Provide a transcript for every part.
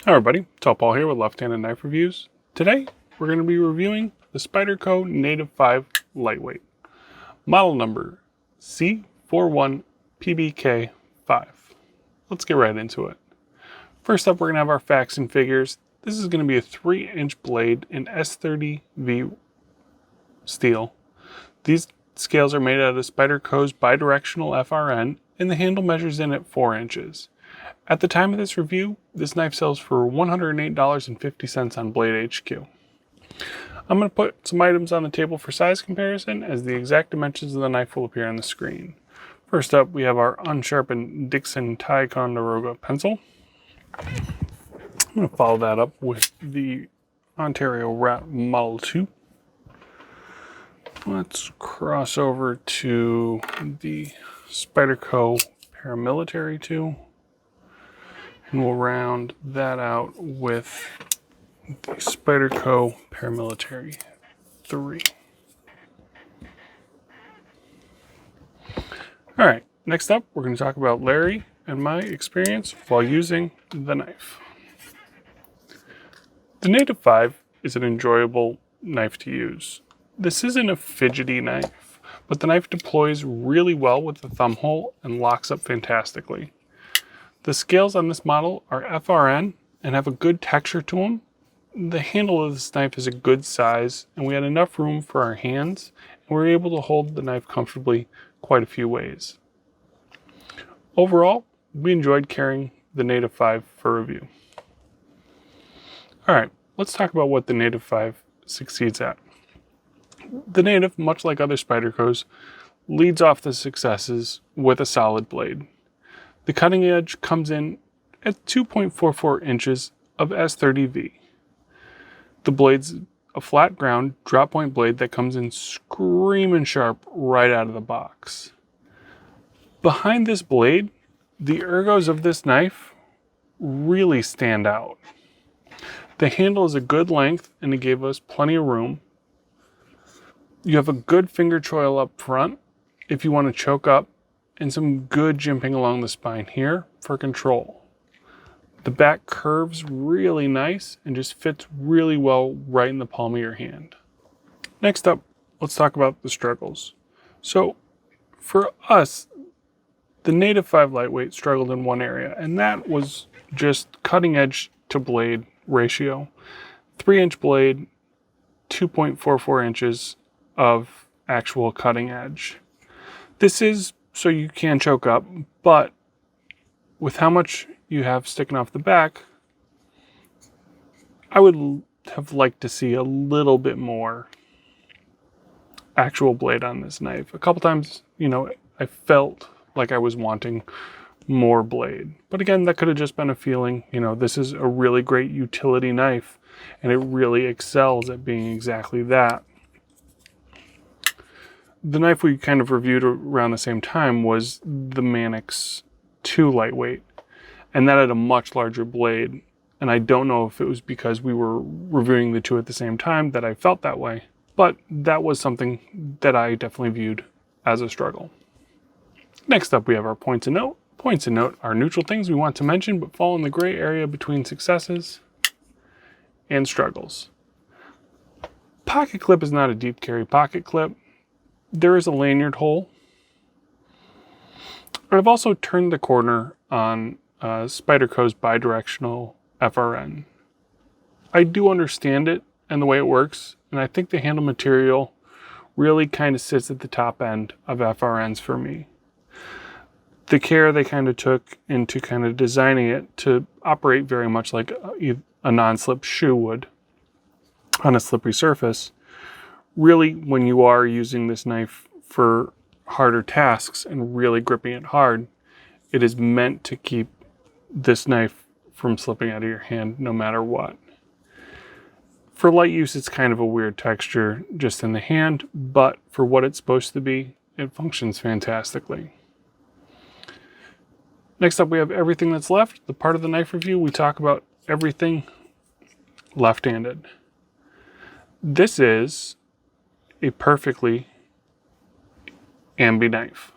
Hi everybody, Tall Paul here with Left-Handed Knife Reviews. Today we're going to be reviewing the Spyderco Native 5 Lightweight. Model number C41PBK5. Let's get right into it. First up, we're going to have our facts and figures. This is going to be a 3-inch blade in S30V steel. These scales are made out of Spyderco's bidirectional FRN, and the handle measures in at 4 inches. At the time of this review, this knife sells for $108.50 on Blade HQ. I'm going to put some items on the table for size comparison, as the exact dimensions of the knife will appear on the screen. First up, we have our unsharpened Dixon Ticonderoga pencil. I'm going to follow that up with the Ontario Rat Model 2. Let's cross over to the Spyderco Paramilitary 2. And we'll round that out with the Spyderco Paramilitary 3. Alright, next up we're going to talk about Larry and my experience while using the knife. The Native 5 is an enjoyable knife to use. This isn't a fidgety knife, but the knife deploys really well with the thumb hole and locks up fantastically. The scales on this model are FRN and have a good texture to them. The handle of this knife is a good size, and we had enough room for our hands, and we were able to hold the knife comfortably quite a few ways. Overall, we enjoyed carrying the Native 5 for review. Alright, let's talk about what the Native 5 succeeds at. The Native, much like other Spydercos, leads off the successes with a solid blade. The cutting edge comes in at 2.44 inches of S30V. The blade's a flat ground drop point blade that comes in screaming sharp right out of the box. Behind this blade, the ergos of this knife really stand out. The handle is a good length and it gave us plenty of room. You have a good finger choil up front if you want to choke up, and some good jimping along the spine here for control. The back curves really nice and just fits really well right in the palm of your hand. Next up, let's talk about the struggles. So for us, the Native 5 Lightweight struggled in one area, and that was just cutting edge to blade ratio. 3-inch blade, 2.44 inches of actual cutting edge. This is so you can choke up, but with how much you have sticking off the back, I would have liked to see a little bit more actual blade on this knife. A couple times, I felt like I was wanting more blade. But again, that could have just been a feeling. This is a really great utility knife, and it really excels at being exactly that. The knife we kind of reviewed around the same time was the Manix 2 Lightweight, and that had a much larger blade, and I don't know if it was because we were reviewing the two at the same time that I felt that way, but that was something that I definitely viewed as a struggle. Next up, we have our points of note. Points of note are neutral things we want to mention but fall in the gray area between successes and struggles. Pocket clip is not a deep carry pocket clip. There is a lanyard hole. I've also turned the corner on Spyderco's bidirectional FRN. I do understand it and the way it works, and I think the handle material really kind of sits at the top end of FRNs for me. The care they kind of took into kind of designing it to operate very much like a non-slip shoe would on a slippery surface. Really, when you are using this knife for harder tasks and really gripping it hard, it is meant to keep this knife from slipping out of your hand no matter what. For light use, it's kind of a weird texture just in the hand, but for what it's supposed to be, it functions fantastically. Next up, we have everything that's left. The part of the knife review, we talk about everything left-handed. This is a perfectly ambi knife.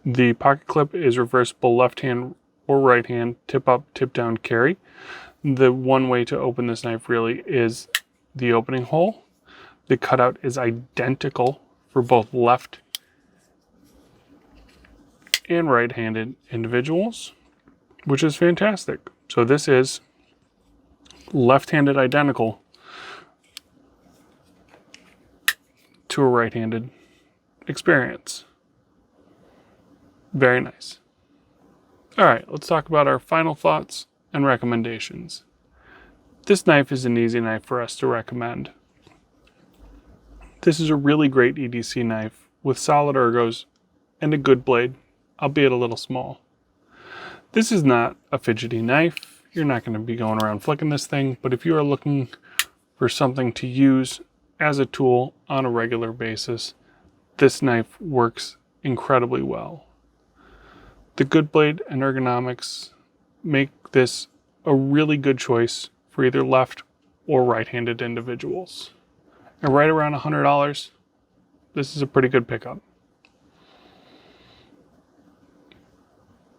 The pocket clip is reversible left hand or right hand, tip up, tip down carry. The one way to open this knife really is the opening hole. The cutout is identical for both left and right-handed individuals, which is fantastic. So this is left-handed identical to a right-handed experience. Very nice. All right, let's talk about our final thoughts and recommendations. This knife is an easy knife for us to recommend. This is a really great EDC knife with solid ergos and a good blade, albeit a little small. This is not a fidgety knife. You're not going to be going around flicking this thing, but if you are looking for something to use as a tool on a regular basis, this knife works incredibly well. The good blade and ergonomics make this a really good choice for either left or right-handed individuals. And right around $100, this is a pretty good pickup.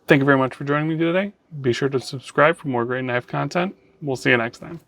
Thank you very much for joining me today. Be sure to subscribe for more great knife content. We'll see you next time.